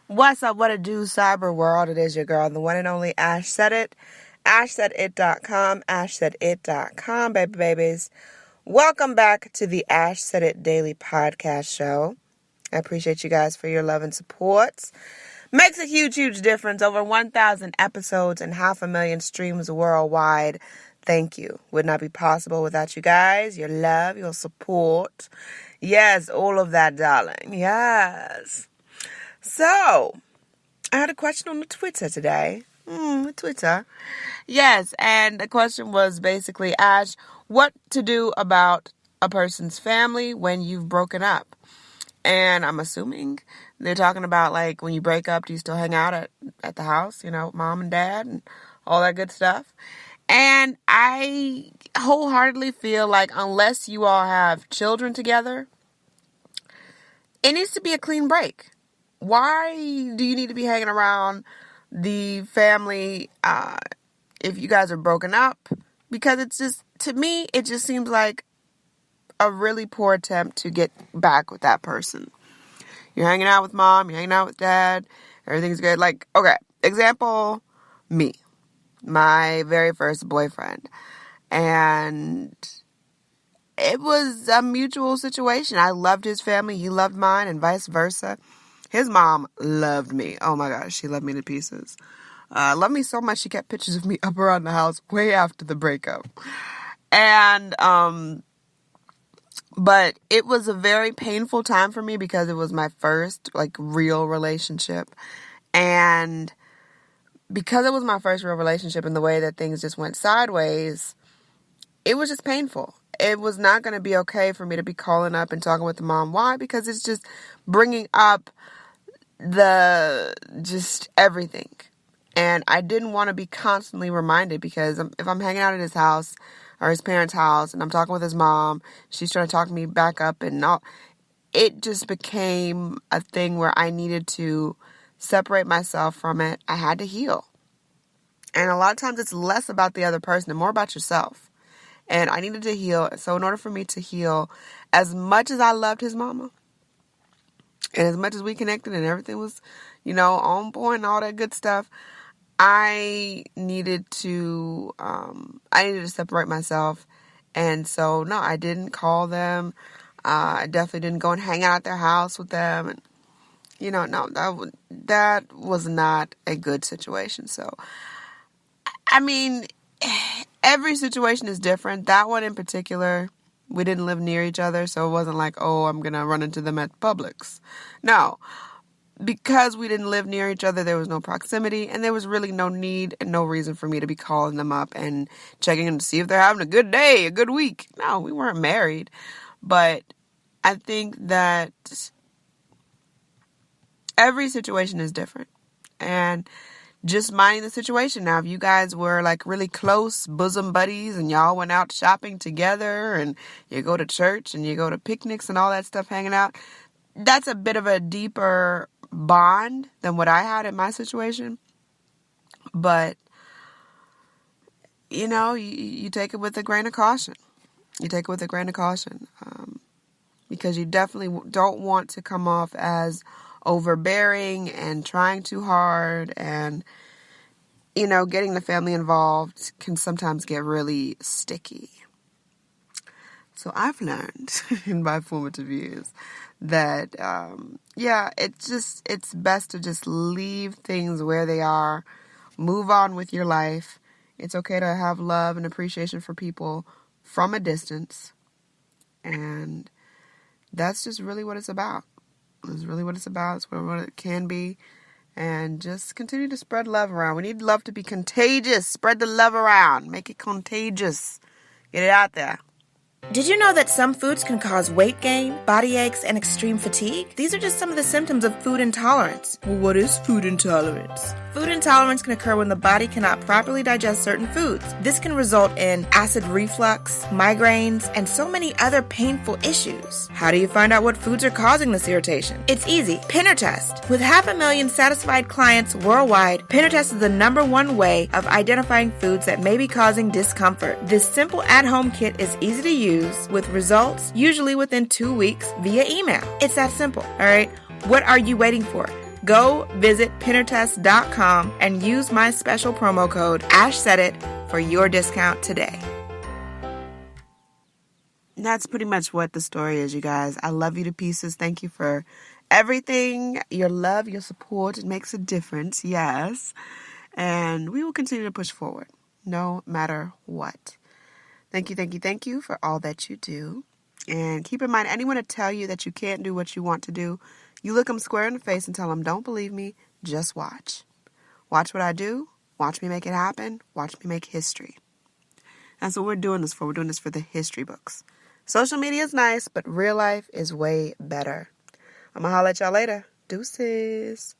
What's up, what it do, cyber world? It is your girl, the one and only Ash Said It. AshSaidIt.com, AshSaidIt.com, babies. Welcome back to the Ash Said It Daily Podcast Show. I appreciate you guys for your love and support. Makes a huge difference. Over 1,000 episodes and 500,000 streams worldwide. Thank you. Would not be possible without you guys, your love, your support. Yes, all of that, darling. Yes. So, I had a question on the Twitter today. Twitter. Yes, and the question was basically, Ash, what to do about a person's family when you've broken up? And I'm assuming they're talking about, like, when you break up, do you still hang out at the house, mom and dad and all that good stuff? And I wholeheartedly feel like unless you all have children together, it needs to be a clean break. Why do you need to be hanging around the family if you guys are broken up? Because it's just, to me, it just seems like a really poor attempt to get back with that person. You're hanging out with mom, you're hanging out with dad, everything's good. Like, okay, example, me, my very first boyfriend. And it was a mutual situation. I loved his family, he loved mine, and vice versa. His mom loved me. Oh my gosh, she loved me to pieces. Loved me so much, she kept pictures of me up around the house way after the breakup. And, but it was a very painful time for me because it was my first, real relationship. And because it was my first real relationship and the way that things just went sideways, it was just painful. It was not going to be okay for me to be calling up and talking with the mom. Why? Because it's just bringing up just everything. And I didn't want to be constantly reminded, because if I'm hanging out at his house or his parents' house and I'm talking with his mom, she's trying to talk me back up and all, it just became a thing where I needed to separate myself from it. I had to heal. And a lot of times it's less about the other person and more about yourself. And I needed to heal. So in order for me to heal, as much as I loved his mama, and as much as we connected and everything was, on point and all that good stuff, I needed to separate myself. And so, no, I didn't call them. I definitely didn't go and hang out at their house with them. And, no, that was not a good situation. So, I mean, every situation is different. That one in particular, we didn't live near each other, so it wasn't like, oh, I'm going to run into them at Publix. No, because we didn't live near each other, there was no proximity, and there was really no need and no reason for me to be calling them up and checking in to see if they're having a good day, a good week. No, we weren't married. But I think that every situation is different. And just minding the situation. Now, if you guys were really close bosom buddies and y'all went out shopping together and you go to church and you go to picnics and all that stuff, hanging out, that's a bit of a deeper bond than what I had in my situation. But, you take it with a grain of caution. Because you definitely don't want to come off as overbearing and trying too hard, and getting the family involved can sometimes get really sticky. So I've learned in my formative years that it's best to just leave things where they are, move on with your life. It's okay to have love and appreciation for people from a distance, and that's just really what it's about. It's really what it's about. It's what it can be. And just continue to spread love around. We need love to be contagious. Spread the love around. Make it contagious. Get it out there. Did you know that some foods can cause weight gain, body aches, and extreme fatigue? These are just some of the symptoms of food intolerance. Well, what is food intolerance? Food intolerance can occur when the body cannot properly digest certain foods. This can result in acid reflux, migraines, and so many other painful issues. How do you find out what foods are causing this irritation? It's easy. Pinner Test. With 500,000 satisfied clients worldwide, Pinner Test is the #1 way of identifying foods that may be causing discomfort. This simple at-home kit is easy to use with results usually within 2 weeks via email. It's that simple, all right? What are you waiting for? Go visit Pinterest.com and use my special promo code AshSaidIt for your discount today. That's pretty much what the story is, you guys. I love you to pieces. Thank you for everything. Your love, your support. It makes a difference, yes. And we will continue to push forward, no matter what. Thank you for all that you do. And keep in mind, anyone to tell you that you can't do what you want to do, you look them square in the face and tell them, don't believe me, just watch. Watch what I do. Watch me make it happen. Watch me make history. That's what we're doing this for. We're doing this for the history books. Social media is nice, but real life is way better. I'm going to holler at y'all later. Deuces.